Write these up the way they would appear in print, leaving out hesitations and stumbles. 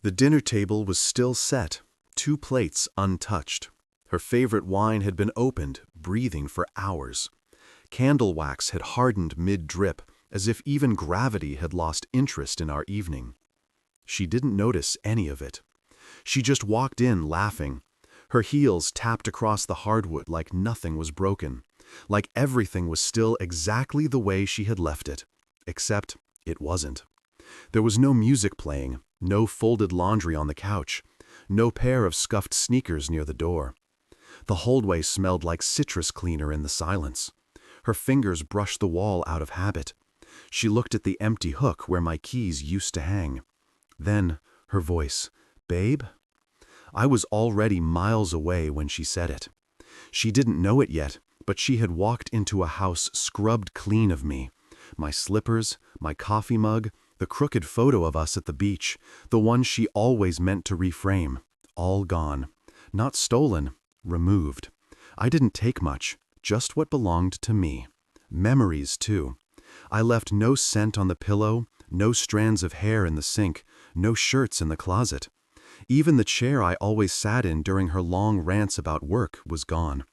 The dinner table was still set, 2 plates untouched. Her favorite wine had been opened, breathing for hours. Candle wax had hardened mid-drip, as if even gravity had lost interest in our evening. She didn't notice any of it. She just walked in laughing. Her heels tapped across the hardwood like nothing was broken, like everything was still exactly the way she had left it. Except it wasn't. There was no music playing, no folded laundry on the couch, no pair of scuffed sneakers near the door. The hallway smelled like citrus cleaner in the silence. Her fingers brushed the wall out of habit. She looked at the empty hook where my keys used to hang. Then her voice, "Babe?" I was already miles away when she said it. She didn't know it yet, but she had walked into a house scrubbed clean of me. My slippers, my coffee mug, the crooked photo of us at the beach, the one she always meant to reframe, all gone. Not stolen, removed. I didn't take much, just what belonged to me. Memories, too. I left no scent on the pillow, no strands of hair in the sink, no shirts in the closet. Even the chair I always sat in during her long rants about work was gone.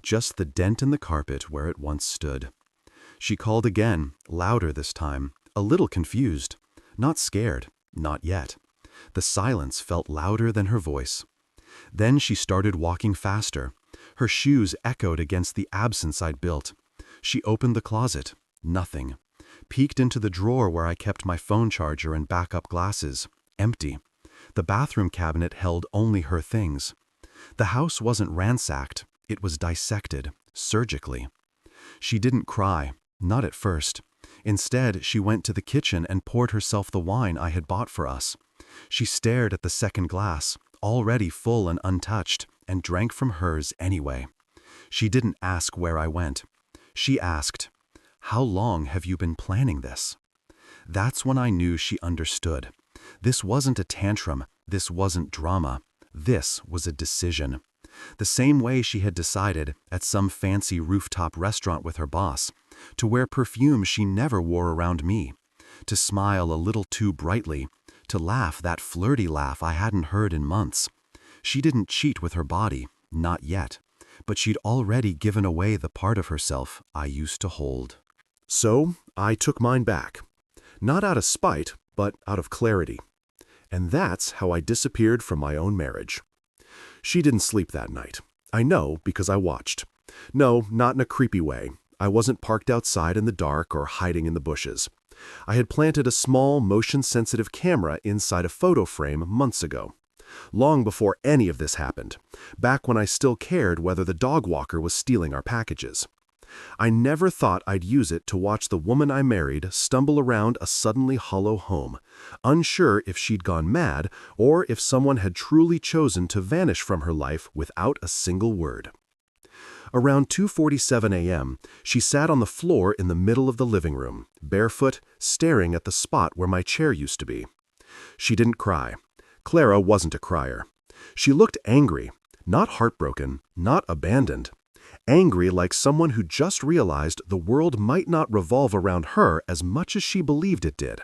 Just the dent in the carpet where it once stood. She called again, louder this time, a little confused. Not scared, not yet. The silence felt louder than her voice. Then she started walking faster. Her shoes echoed against the absence I'd built. She opened the closet. Nothing. Peeked into the drawer where I kept my phone charger and backup glasses. Empty. The bathroom cabinet held only her things. The house wasn't ransacked. It was dissected, surgically. She didn't cry, not at first. Instead, she went to the kitchen and poured herself the wine I had bought for us. She stared at the second glass, already full and untouched, and drank from hers anyway. She didn't ask where I went. She asked, "How long have you been planning this?" That's when I knew she understood. This wasn't a tantrum. This wasn't drama. This was a decision. The same way she had decided, at some fancy rooftop restaurant with her boss, to wear perfume she never wore around me, to smile a little too brightly, to laugh that flirty laugh I hadn't heard in months. She didn't cheat with her body, not yet, but she'd already given away the part of herself I used to hold. So I took mine back. Not out of spite, but out of clarity. And that's how I disappeared from my own marriage. She didn't sleep that night. I know because I watched. No, not in a creepy way. I wasn't parked outside in the dark or hiding in the bushes. I had planted a small, motion-sensitive camera inside a photo frame months ago. Long before any of this happened. Back when I still cared whether the dog walker was stealing our packages. I never thought I'd use it to watch the woman I married stumble around a suddenly hollow home, unsure if she'd gone mad or if someone had truly chosen to vanish from her life without a single word. Around 2:47 a.m., she sat on the floor in the middle of the living room, barefoot, staring at the spot where my chair used to be. She didn't cry. Clara wasn't a crier. She looked angry, not heartbroken, not abandoned. Angry like someone who just realized the world might not revolve around her as much as she believed it did.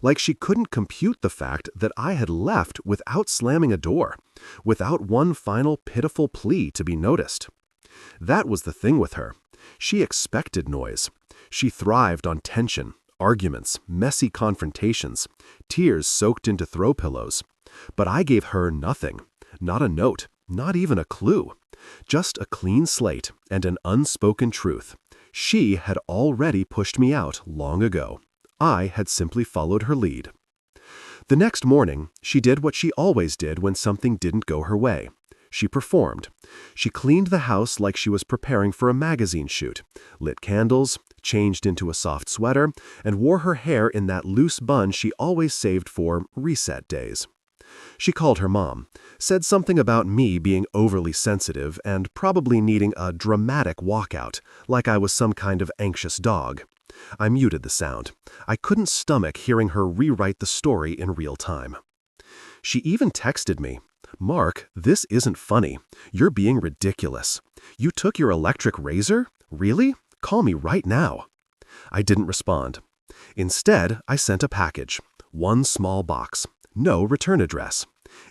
Like she couldn't compute the fact that I had left without slamming a door, without one final pitiful plea to be noticed. That was the thing with her. She expected noise. She thrived on tension, arguments, messy confrontations, tears soaked into throw pillows. But I gave her nothing, not a note, not even a clue. Just a clean slate and an unspoken truth. She had already pushed me out long ago. I had simply followed her lead. The next morning, she did what she always did when something didn't go her way. She performed. She cleaned the house like she was preparing for a magazine shoot, lit candles, changed into a soft sweater, and wore her hair in that loose bun she always saved for reset days. She called her mom, said something about me being overly sensitive and probably needing a dramatic walkout, like I was some kind of anxious dog. I muted the sound. I couldn't stomach hearing her rewrite the story in real time. She even texted me, "Mark, this isn't funny. You're being ridiculous. You took your electric razor? Really? Call me right now." I didn't respond. Instead, I sent a package. One small box. No return address.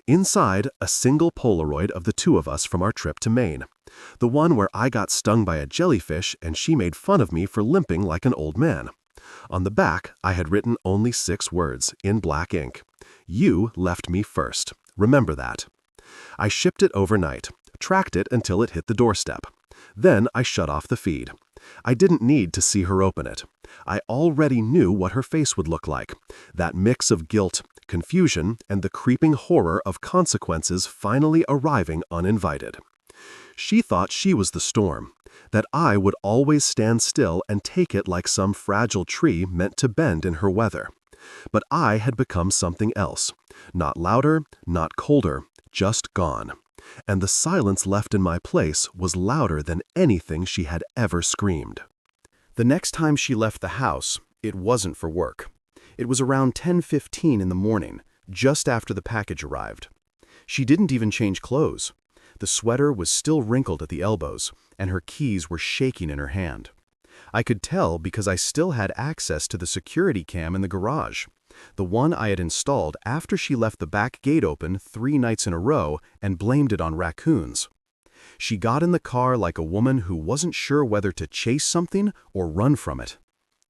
Inside, a single Polaroid of the two of us from our trip to Maine. The one where I got stung by a jellyfish and she made fun of me for limping like an old man. On the back, I had written only 6 words, in black ink. You left me first. Remember that. I shipped it overnight, tracked it until it hit the doorstep. Then I shut off the feed. I didn't need to see her open it. I already knew what her face would look like. That mix of guilt, confusion, and the creeping horror of consequences finally arriving uninvited. She thought she was the storm, that I would always stand still and take it like some fragile tree meant to bend in her weather. But I had become something else. Not louder, not colder, just gone. And the silence left in my place was louder than anything she had ever screamed. The next time she left the house, it wasn't for work. It was around 10:15 in the morning, just after the package arrived. She didn't even change clothes. The sweater was still wrinkled at the elbows, and her keys were shaking in her hand. I could tell because I still had access to the security cam in the garage, the one I had installed after she left the back gate open 3 nights in a row and blamed it on raccoons. She got in the car like a woman who wasn't sure whether to chase something or run from it.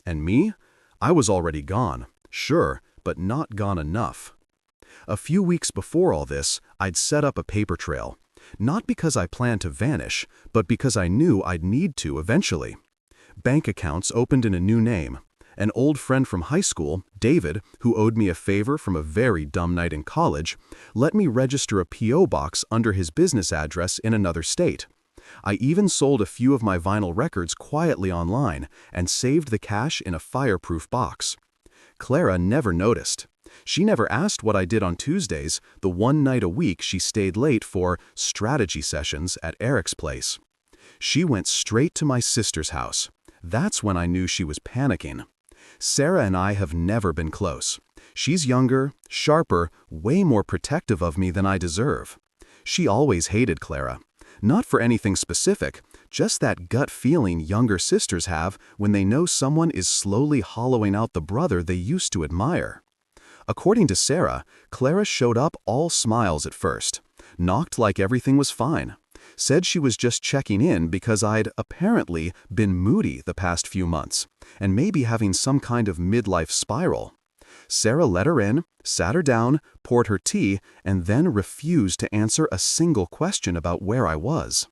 And me? I was already gone, sure, but not gone enough. A few weeks before all this, I'd set up a paper trail. Not because I planned to vanish, but because I knew I'd need to eventually. Bank accounts opened in a new name. An old friend from high school, David, who owed me a favor from a very dumb night in college, let me register a P.O. box under his business address in another state. I even sold a few of my vinyl records quietly online and saved the cash in a fireproof box. Clara never noticed. She never asked what I did on Tuesdays, the one night a week she stayed late for strategy sessions at Eric's place. She went straight to my sister's house. That's when I knew she was panicking. Sarah and I have never been close. She's younger, sharper, way more protective of me than I deserve. She always hated Clara. Not for anything specific, just that gut feeling younger sisters have when they know someone is slowly hollowing out the brother they used to admire. According to Sarah, Clara showed up all smiles at first, knocked like everything was fine, said she was just checking in because I'd apparently been moody the past few months, and maybe having some kind of midlife spiral. Sarah let her in, sat her down, poured her tea, and then refused to answer a single question about where I was.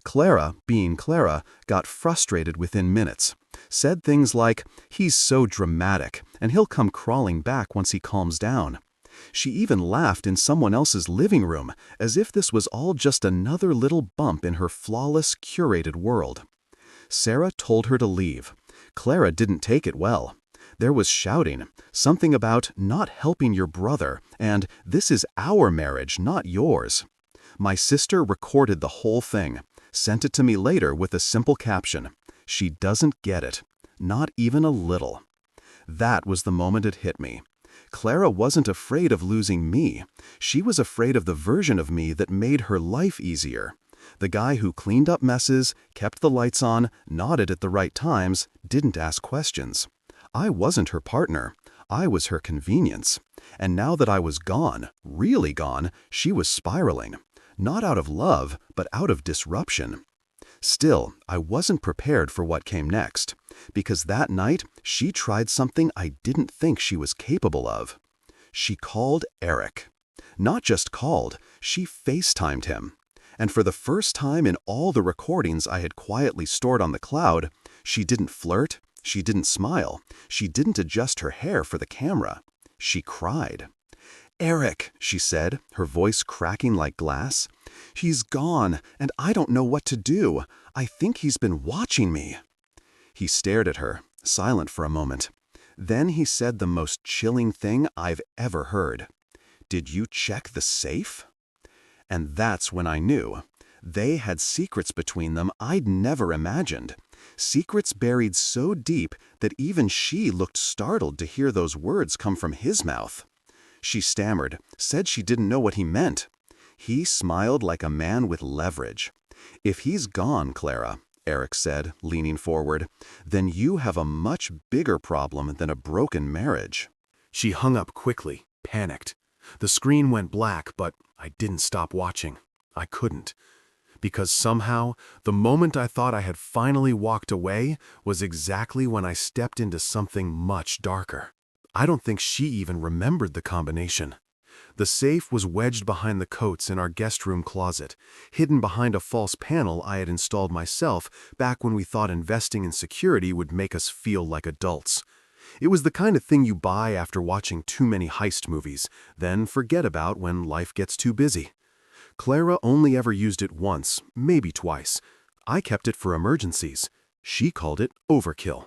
Clara, being Clara, got frustrated within minutes. Said things like, "He's so dramatic, and he'll come crawling back once he calms down." She even laughed in someone else's living room, as if this was all just another little bump in her flawless, curated world. Sarah told her to leave. Clara didn't take it well. There was shouting, something about not helping your brother, and this is our marriage, not yours. My sister recorded the whole thing, sent it to me later with a simple caption, "She doesn't get it, not even a little." That was the moment it hit me. Clara wasn't afraid of losing me. She was afraid of the version of me that made her life easier. The guy who cleaned up messes, kept the lights on, nodded at the right times, didn't ask questions. I wasn't her partner. I was her convenience. And now that I was gone, really gone, she was spiraling. Not out of love, but out of disruption. Still, I wasn't prepared for what came next, because that night she tried something I didn't think she was capable of. She called Eric. Not just called, she FaceTimed him. And for the first time in all the recordings I had quietly stored on the cloud, she didn't flirt, she didn't smile, she didn't adjust her hair for the camera. She cried. "Eric," she said, her voice cracking like glass. "He's gone, and I don't know what to do. I think he's been watching me." He stared at her, silent for a moment. Then he said the most chilling thing I've ever heard. "Did you check the safe?" And that's when I knew. They had secrets between them I'd never imagined. Secrets buried so deep that even she looked startled to hear those words come from his mouth. She stammered, said she didn't know what he meant. He smiled like a man with leverage. "If he's gone, Clara," Eric said, leaning forward, "then you have a much bigger problem than a broken marriage." She hung up quickly, panicked. The screen went black, but I didn't stop watching. I couldn't. Because somehow, the moment I thought I had finally walked away was exactly when I stepped into something much darker. I don't think she even remembered the combination. The safe was wedged behind the coats in our guest room closet, hidden behind a false panel I had installed myself back when we thought investing in security would make us feel like adults. It was the kind of thing you buy after watching too many heist movies, then forget about when life gets too busy. Clara only ever used it once, maybe twice. I kept it for emergencies. She called it overkill.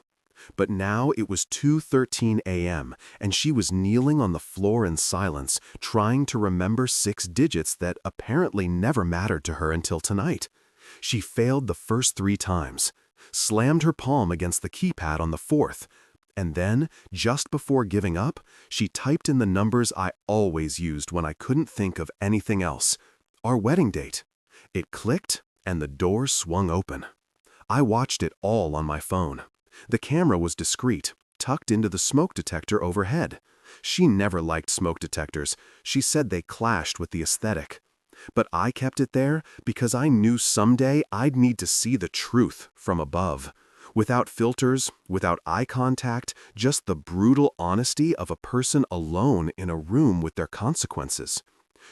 But now it was 2:13 a.m., and she was kneeling on the floor in silence, trying to remember 6 digits that apparently never mattered to her until tonight. She failed the first 3 times, slammed her palm against the keypad on the 4th, and then, just before giving up, she typed in the numbers I always used when I couldn't think of anything else. Our wedding date. It clicked, and the door swung open. I watched it all on my phone. The camera was discreet, tucked into the smoke detector overhead. She never liked smoke detectors. She said they clashed with the aesthetic. But I kept it there because I knew someday I'd need to see the truth from above. Without filters, without eye contact, just the brutal honesty of a person alone in a room with their consequences.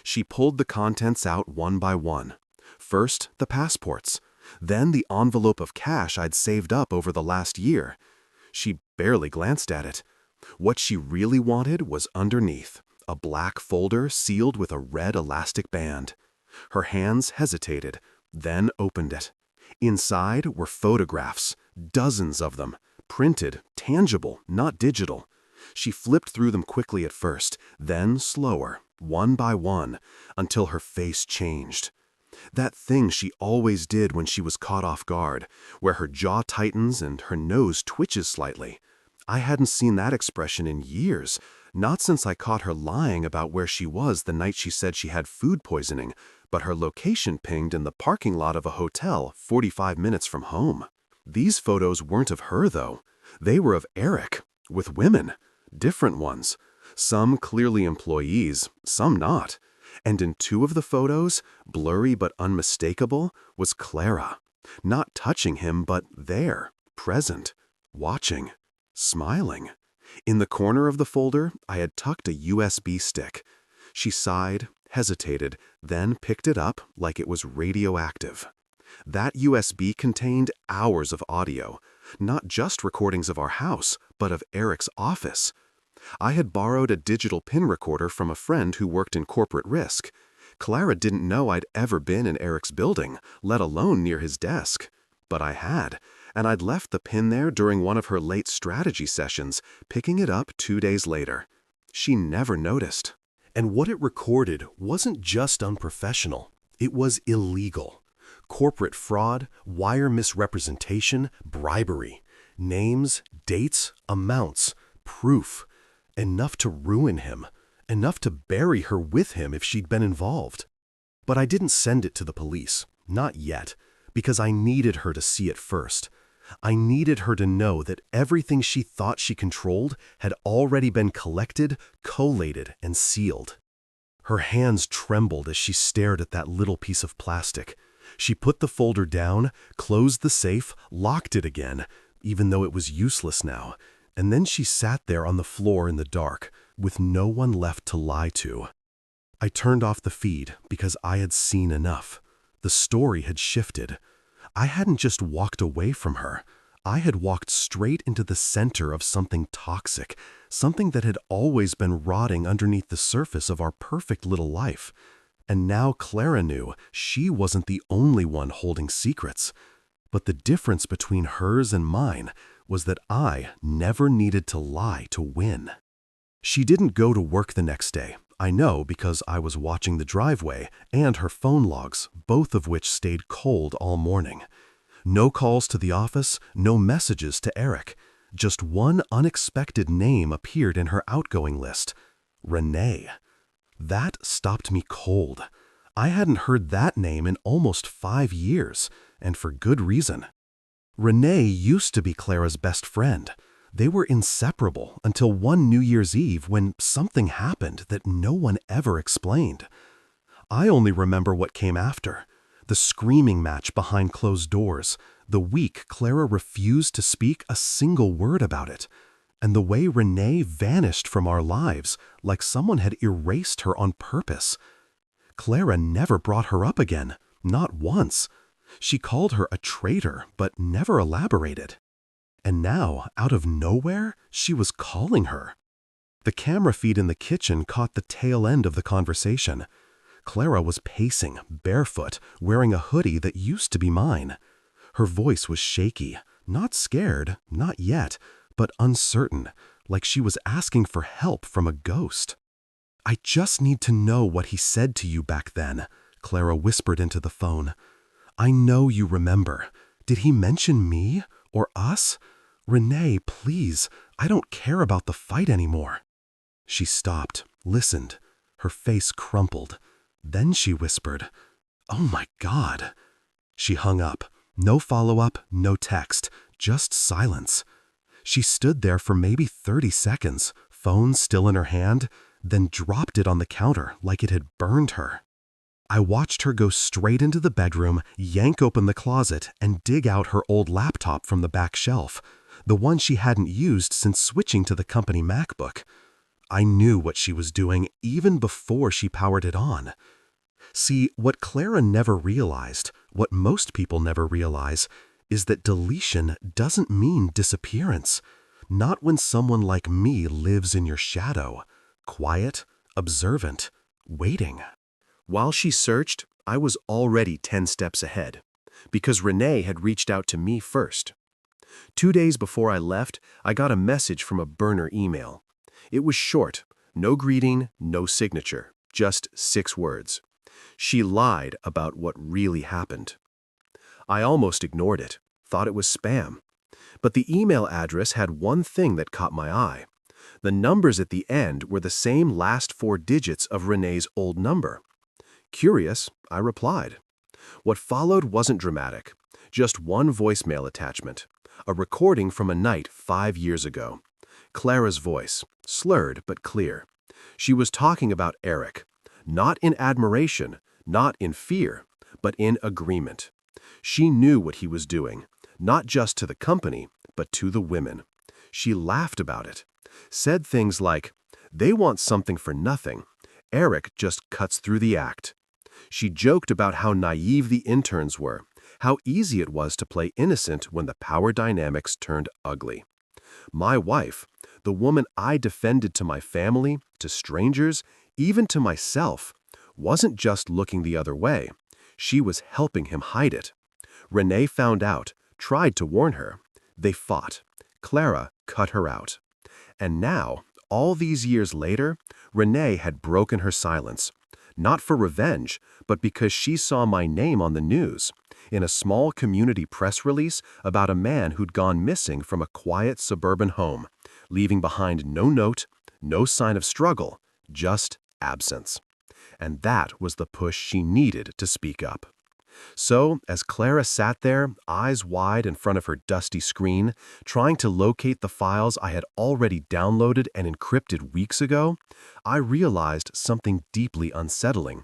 She pulled the contents out one by one. First, the passports. Then the envelope of cash I'd saved up over the last year. She barely glanced at it. What she really wanted was underneath, a black folder sealed with a red elastic band. Her hands hesitated, then opened it. Inside were photographs, dozens of them, printed, tangible, not digital. She flipped through them quickly at first, then slower, one by one, until her face changed. That thing she always did when she was caught off guard, where her jaw tightens and her nose twitches slightly. I hadn't seen that expression in years, not since I caught her lying about where she was the night she said she had food poisoning, but her location pinged in the parking lot of a hotel 45 minutes from home. These photos weren't of her, though. They were of Eric, with women, different ones. Some clearly employees, some not. And in 2 of the photos, blurry but unmistakable, was Clara. Not touching him, but there, present, watching, smiling. In the corner of the folder, I had tucked a USB stick. She sighed, hesitated, then picked it up like it was radioactive. That USB contained hours of audio, not just recordings of our house, but of Eric's office. I had borrowed a digital pin recorder from a friend who worked in corporate risk. Clara didn't know I'd ever been in Eric's building, let alone near his desk. But I had, and I'd left the pin there during one of her late strategy sessions, picking it up 2 days later. She never noticed. And what it recorded wasn't just unprofessional, it was illegal. Corporate fraud, wire misrepresentation, bribery. Names, dates, amounts, proof. Enough to ruin him. Enough to bury her with him if she'd been involved. But I didn't send it to the police, not yet, because I needed her to see it first. I needed her to know that everything she thought she controlled had already been collected, collated, and sealed. Her hands trembled as she stared at that little piece of plastic. She put the folder down, closed the safe, locked it again, even though it was useless now, and then she sat there on the floor in the dark, with no one left to lie to. I turned off the feed because I had seen enough. The story had shifted. I hadn't just walked away from her. I had walked straight into the center of something toxic, something that had always been rotting underneath the surface of our perfect little life. And now Clara knew she wasn't the only one holding secrets. But the difference between hers and mine was that I never needed to lie to win. She didn't go to work the next day. I know because I was watching the driveway and her phone logs, both of which stayed cold all morning. No calls to the office, no messages to Eric. Just one unexpected name appeared in her outgoing list: Renee. That stopped me cold. I hadn't heard that name in almost 5 years, and for good reason. Renee used to be Clara's best friend. They were inseparable until one New Year's Eve when something happened that no one ever explained. I only remember what came after. The screaming match behind closed doors, the week Clara refused to speak a single word about it, and the way Renee vanished from our lives like someone had erased her on purpose. Clara never brought her up again, not once. She called her a traitor, but never elaborated. And now, out of nowhere, she was calling her. The camera feed in the kitchen caught the tail end of the conversation. Clara was pacing, barefoot, wearing a hoodie that used to be mine. Her voice was shaky, not scared, not yet, but uncertain, like she was asking for help from a ghost. "I just need to know what he said to you back then," Clara whispered into the phone. "I know you remember. Did he mention me or us? Renee, please, I don't care about the fight anymore." She stopped, listened. Her face crumpled. Then she whispered, "Oh my God." She hung up. No follow-up, no text, just silence. She stood there for maybe 30 seconds, phone still in her hand, then dropped it on the counter like it had burned her. I watched her go straight into the bedroom, yank open the closet, and dig out her old laptop from the back shelf, the one she hadn't used since switching to the company MacBook. I knew what she was doing even before she powered it on. See, what Clara never realized, what most people never realize, is that deletion doesn't mean disappearance. Not when someone like me lives in your shadow, quiet, observant, waiting. While she searched, I was already 10 steps ahead, because Renee had reached out to me first. 2 days before I left, I got a message from a burner email. It was short, no greeting, no signature, just 6 words. She lied about what really happened. I almost ignored it, thought it was spam. But the email address had one thing that caught my eye. The numbers at the end were the same last 4 digits of Renee's old number. Curious, I replied. What followed wasn't dramatic, just one voicemail attachment, a recording from a night 5 years ago. Clara's voice, slurred but clear. She was talking about Eric, not in admiration, not in fear, but in agreement. She knew what he was doing, not just to the company, but to the women. She laughed about it, said things like, "They want something for nothing. Eric just cuts through the act." She joked about how naive the interns were, how easy it was to play innocent when the power dynamics turned ugly. My wife, the woman I defended to my family, to strangers, even to myself, wasn't just looking the other way. She was helping him hide it. Renee found out, tried to warn her. They fought. Clara cut her out. And now, all these years later, Renee had broken her silence. Not for revenge, but because she saw my name on the news, in a small community press release about a man who'd gone missing from a quiet suburban home, leaving behind no note, no sign of struggle, just absence. And that was the push she needed to speak up. So, as Clara sat there, eyes wide in front of her dusty screen, trying to locate the files I had already downloaded and encrypted weeks ago, I realized something deeply unsettling.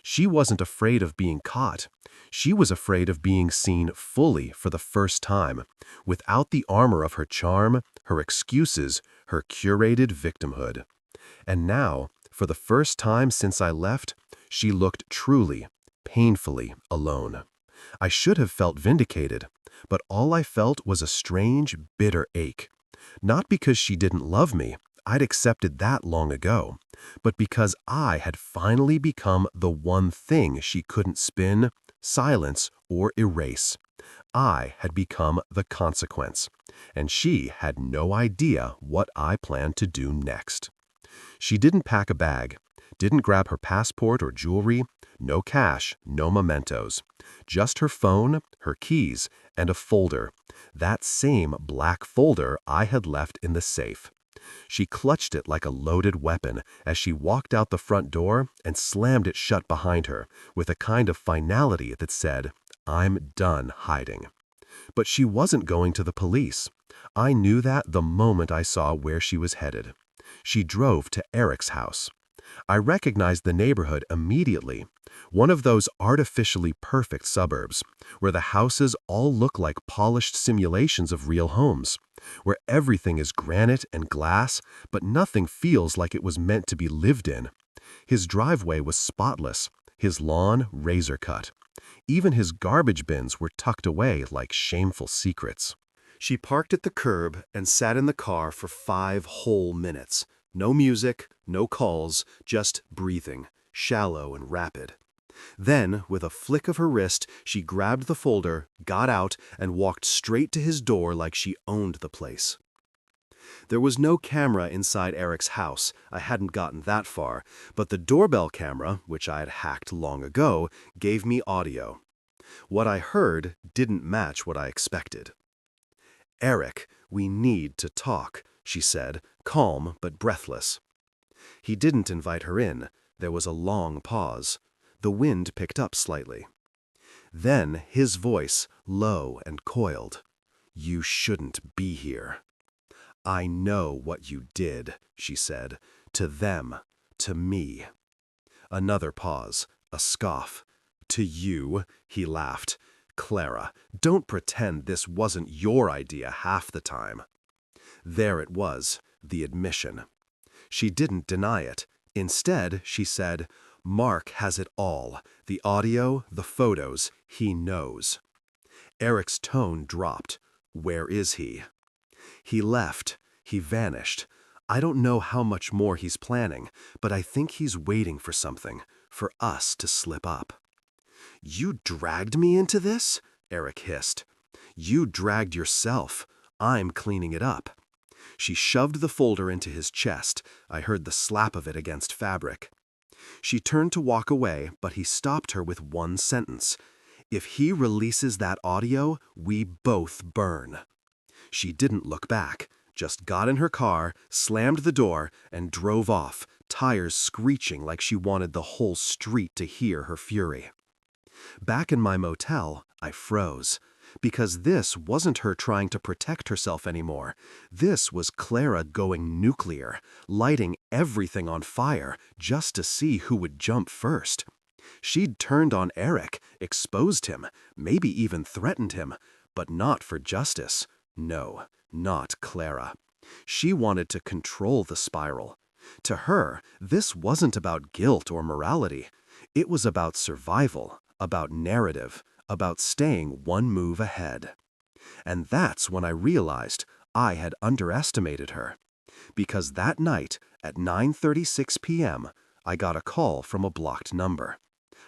She wasn't afraid of being caught. She was afraid of being seen fully for the first time, without the armor of her charm, her excuses, her curated victimhood. And now, for the first time since I left, she looked truly, painfully alone. I should have felt vindicated, but all I felt was a strange, bitter ache. Not because she didn't love me, I'd accepted that long ago, but because I had finally become the one thing she couldn't spin, silence, or erase. I had become the consequence, and she had no idea what I planned to do next. She didn't pack a bag, didn't grab her passport or jewelry, no cash, no mementos. Just her phone, her keys, and a folder, that same black folder I had left in the safe. She clutched it like a loaded weapon as she walked out the front door and slammed it shut behind her with a kind of finality that said, "I'm done hiding." But she wasn't going to the police. I knew that the moment I saw where she was headed. She drove to Eric's house. I recognized the neighborhood immediately. One of those artificially perfect suburbs, where the houses all look like polished simulations of real homes, where everything is granite and glass, but nothing feels like it was meant to be lived in. His driveway was spotless, his lawn razor-cut. Even his garbage bins were tucked away like shameful secrets. She parked at the curb and sat in the car for 5 whole minutes. No music, no calls, just breathing, shallow and rapid. Then, with a flick of her wrist, she grabbed the folder, got out, and walked straight to his door like she owned the place. There was no camera inside Eric's house. I hadn't gotten that far, but the doorbell camera, which I had hacked long ago, gave me audio. What I heard didn't match what I expected. "Eric, we need to talk," she said, calm but breathless. He didn't invite her in. There was a long pause. The wind picked up slightly. Then his voice, low and coiled. "You shouldn't be here." "I know what you did," she said. "To them, to me." Another pause, a scoff. "To you?" he laughed. "Clara, don't pretend this wasn't your idea half the time." There it was, the admission. She didn't deny it. Instead, she said, "Mark has it all. The audio, the photos, he knows." Eric's tone dropped. "Where is he?" "He left. He vanished. I don't know how much more he's planning, but I think he's waiting for something, for us to slip up." "You dragged me into this?" Eric hissed. "You dragged yourself. I'm cleaning it up." She shoved the folder into his chest. I heard the slap of it against fabric. She turned to walk away, but he stopped her with one sentence. "If he releases that audio, we both burn." She didn't look back, just got in her car, slammed the door, and drove off, tires screeching like she wanted the whole street to hear her fury. Back in my motel, I froze. Because this wasn't her trying to protect herself anymore. This was Clara going nuclear, lighting everything on fire just to see who would jump first. She'd turned on Eric, exposed him, maybe even threatened him, but not for justice. No, not Clara. She wanted to control the spiral. To her, this wasn't about guilt or morality. It was about survival, about narrative, about staying one move ahead. And that's when I realized I had underestimated her. Because that night, at 9:36 p.m., I got a call from a blocked number.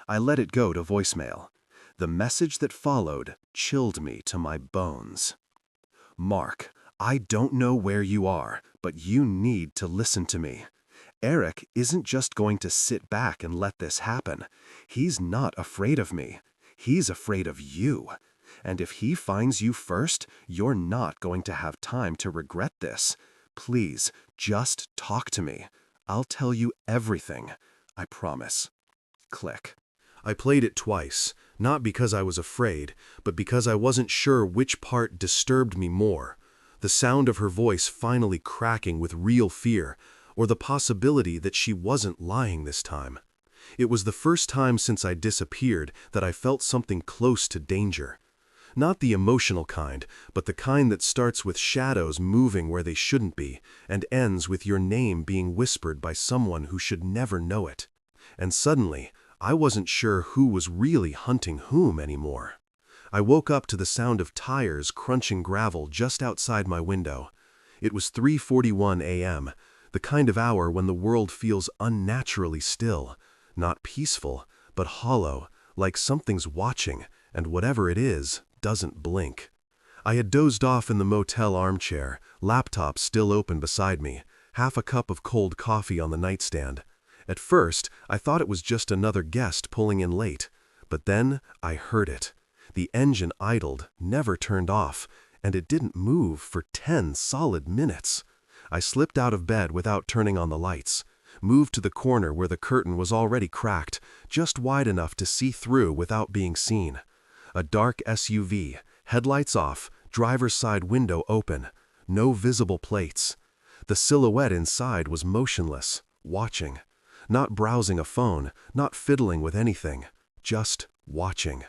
I let it go to voicemail. The message that followed chilled me to my bones. "Mark, I don't know where you are, but you need to listen to me. Eric isn't just going to sit back and let this happen. He's not afraid of me. He's afraid of you. And if he finds you first, you're not going to have time to regret this. Please, just talk to me. I'll tell you everything. I promise." Click. I played it twice, not because I was afraid, but because I wasn't sure which part disturbed me more. The sound of her voice finally cracking with real fear, or the possibility that she wasn't lying this time. It was the first time since I disappeared that I felt something close to danger. Not the emotional kind, but the kind that starts with shadows moving where they shouldn't be, and ends with your name being whispered by someone who should never know it. And suddenly, I wasn't sure who was really hunting whom anymore. I woke up to the sound of tires crunching gravel just outside my window. It was 3:41 a.m., the kind of hour when the world feels unnaturally still. Not peaceful, but hollow, like something's watching, and whatever it is, doesn't blink. I had dozed off in the motel armchair, laptop still open beside me, half a cup of cold coffee on the nightstand. At first, I thought it was just another guest pulling in late, but then I heard it. The engine idled, never turned off, and it didn't move for 10 solid minutes. I slipped out of bed without turning on the lights. Moved to the corner where the curtain was already cracked, just wide enough to see through without being seen. A dark SUV, Headlights off, driver's side window open. No visible plates. The silhouette inside was motionless, watching. Not browsing a phone, not fiddling with anything. Just watching.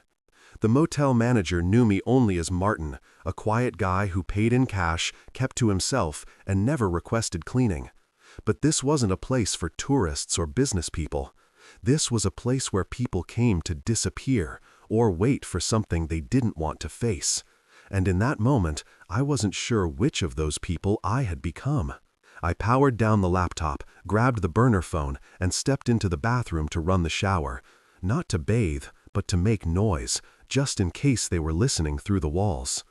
The motel manager knew me only as Martin, a quiet guy who paid in cash, kept to himself, and never requested cleaning. But this wasn't a place for tourists or business people. This was a place where people came to disappear or wait for something they didn't want to face. And in that moment, I wasn't sure which of those people I had become. I powered down the laptop, grabbed the burner phone, and stepped into the bathroom to run the shower. Not to bathe, but to make noise, just in case they were listening through the walls.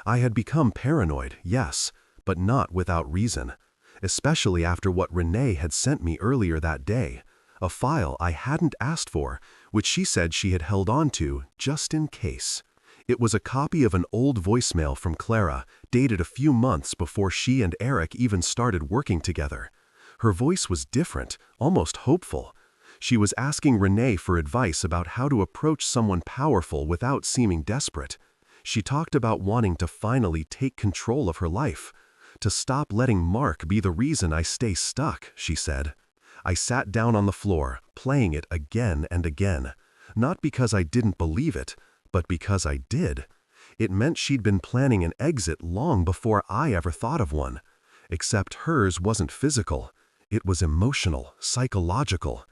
I had become paranoid, yes, but not without reason. Especially after what Renee had sent me earlier that day. A file I hadn't asked for, which she said she had held on to just in case. It was a copy of an old voicemail from Clara, dated a few months before she and Eric even started working together. Her voice was different, almost hopeful. She was asking Renee for advice about how to approach someone powerful without seeming desperate. She talked about wanting to finally take control of her life. To stop letting Mark be the reason I stay stuck, she said. I sat down on the floor, playing it again and again. Not because I didn't believe it, but because I did. It meant she'd been planning an exit long before I ever thought of one. Except hers wasn't physical. It was emotional, psychological.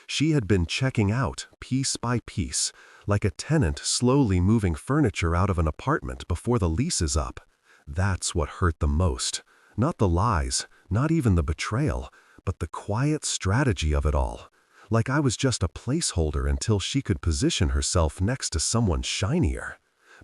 She had been checking out, piece by piece, like a tenant slowly moving furniture out of an apartment before the lease is up. That's what hurt the most. Not the lies, not even the betrayal, but the quiet strategy of it all. Like I was just a placeholder until she could position herself next to someone shinier.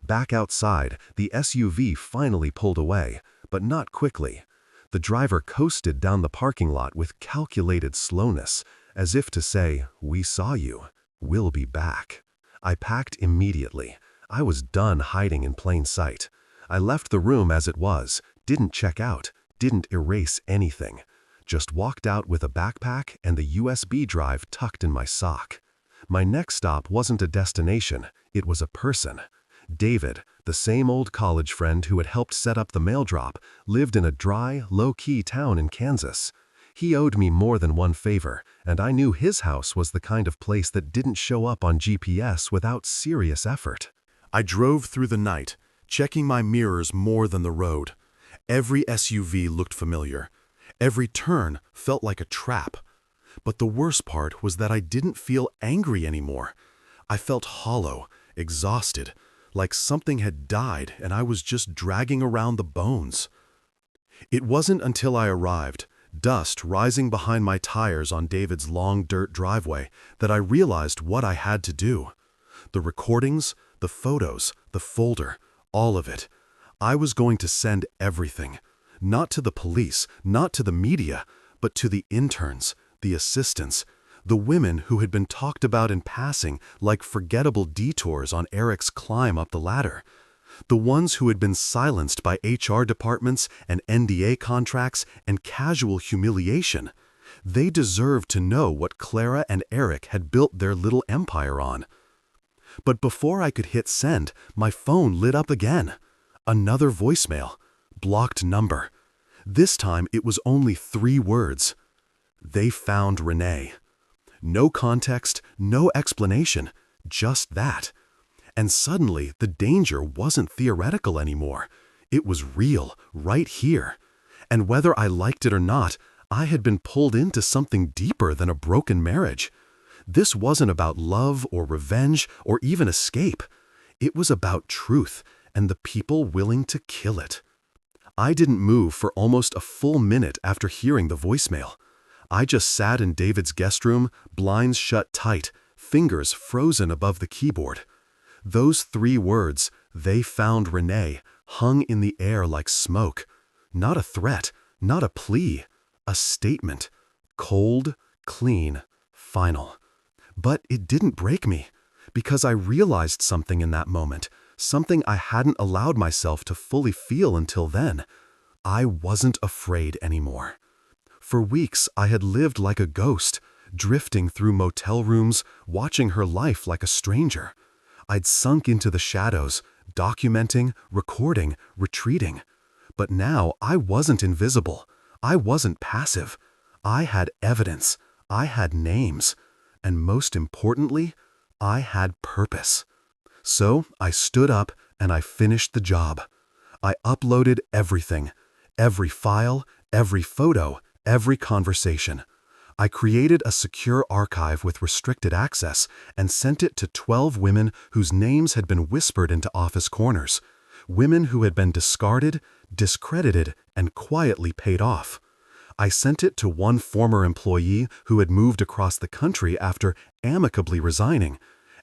Back outside, the SUV finally pulled away, but not quickly. The driver coasted down the parking lot with calculated slowness, as if to say, "We saw you. We'll be back." I packed immediately. I was done hiding in plain sight. I left the room as it was, didn't check out, didn't erase anything. Just walked out with a backpack and the USB drive tucked in my sock. My next stop wasn't a destination, it was a person. David, the same old college friend who had helped set up the mail drop, lived in a dry, low-key town in Kansas. He owed me more than one favor, and I knew his house was the kind of place that didn't show up on GPS without serious effort. I drove through the night, checking my mirrors more than the road. Every SUV looked familiar. Every turn felt like a trap. But the worst part was that I didn't feel angry anymore. I felt hollow, exhausted, like something had died and I was just dragging around the bones. It wasn't until I arrived, dust rising behind my tires on David's long dirt driveway, that I realized what I had to do. The recordings, the photos, the folder, all of it. I was going to send everything. Not to the police, not to the media, but to the interns, the assistants, the women who had been talked about in passing like forgettable detours on Eric's climb up the ladder. The ones who had been silenced by HR departments and NDA contracts and casual humiliation. They deserved to know what Clara and Eric had built their little empire on. But before I could hit send, my phone lit up again. Another voicemail. Blocked number. This time it was only 3 words. They found Renee. No context, no explanation, just that. And suddenly the danger wasn't theoretical anymore. It was real, right here. And whether I liked it or not, I had been pulled into something deeper than a broken marriage. This wasn't about love or revenge or even escape. It was about truth and the people willing to kill it. I didn't move for almost a full minute after hearing the voicemail. I just sat in David's guest room, blinds shut tight, fingers frozen above the keyboard. Those 3 words, "They found Renee," hung in the air like smoke. Not a threat, not a plea, a statement. Cold, clean, final. But it didn't break me, because I realized something in that moment, something I hadn't allowed myself to fully feel until then. I wasn't afraid anymore. For weeks, I had lived like a ghost, drifting through motel rooms, watching her life like a stranger. I'd sunk into the shadows, documenting, recording, retreating. But now I wasn't invisible. I wasn't passive. I had evidence. I had names. And most importantly, I had purpose. So I stood up and I finished the job. I uploaded everything, every file, every photo, every conversation. I created a secure archive with restricted access and sent it to 12 women whose names had been whispered into office corners. Women who had been discarded, discredited, and quietly paid off. I sent it to one former employee who had moved across the country after amicably resigning,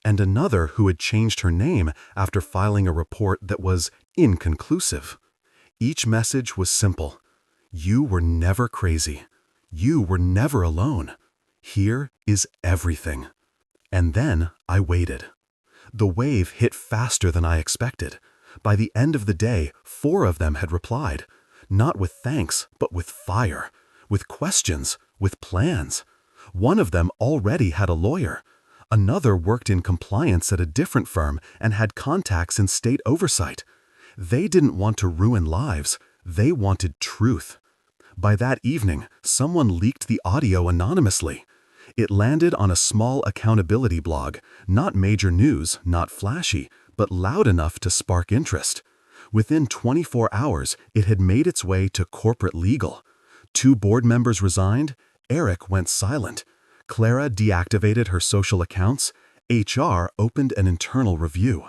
and another who had changed her name after filing a report that was inconclusive. Each message was simple. You were never crazy. You were never alone. Here is everything. And then I waited. The wave hit faster than I expected. By the end of the day, 4 of them had replied, not with thanks, but with fire, with questions, with plans. One of them already had a lawyer. Another worked in compliance at a different firm and had contacts in state oversight. They didn't want to ruin lives. They wanted truth. By that evening, someone leaked the audio anonymously. It landed on a small accountability blog, not major news, not flashy, but loud enough to spark interest. Within 24 hours, it had made its way to corporate legal. 2 board members resigned. Eric went silent. Clara deactivated her social accounts. HR opened an internal review.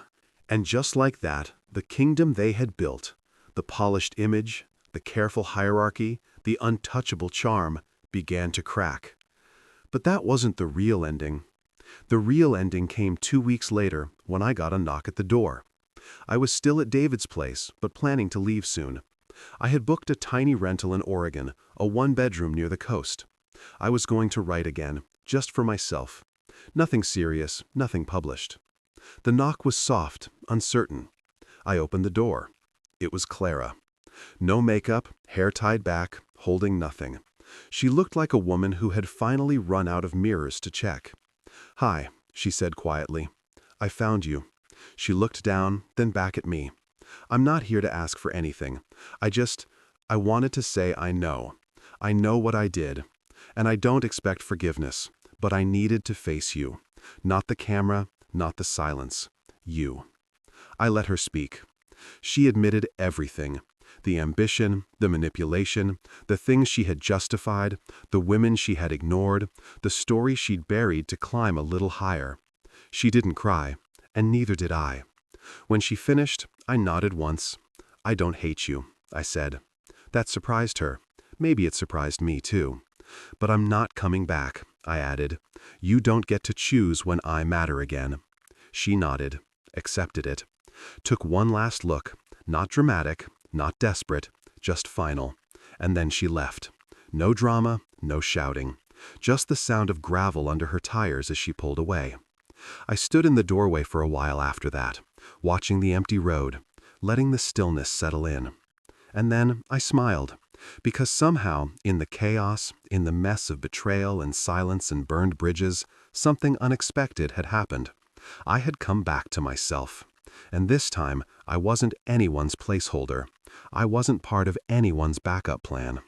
And just like that, the kingdom they had built, the polished image, the careful hierarchy, the untouchable charm, began to crack. But that wasn't the real ending. The real ending came 2 weeks later when I got a knock at the door. I was still at David's place, but planning to leave soon. I had booked a tiny rental in Oregon, a 1-bedroom near the coast. I was going to write again, just for myself. Nothing serious, nothing published. The knock was soft, uncertain. I opened the door. It was Clara. No makeup, hair tied back, holding nothing. She looked like a woman who had finally run out of mirrors to check. "Hi," she said quietly. "I found you." She looked down, then back at me. "I'm not here to ask for anything. I wanted to say I know. I know what I did. And I don't expect forgiveness, but I needed to face you. Not the camera, not the silence. You." I let her speak. She admitted everything. The ambition, the manipulation, the things she had justified, the women she had ignored, the story she'd buried to climb a little higher. She didn't cry, and neither did I. When she finished, I nodded once. "I don't hate you," I said. That surprised her. Maybe it surprised me too. "But I'm not coming back," I added. "You don't get to choose when I matter again." She nodded, accepted it, took one last look, not dramatic, not desperate, just final, and then she left. No drama, no shouting, just the sound of gravel under her tires as she pulled away. I stood in the doorway for a while after that, watching the empty road, letting the stillness settle in. And then I smiled, because somehow, in the chaos, in the mess of betrayal and silence and burned bridges, something unexpected had happened. I had come back to myself. And this time, I wasn't anyone's placeholder. I wasn't part of anyone's backup plan.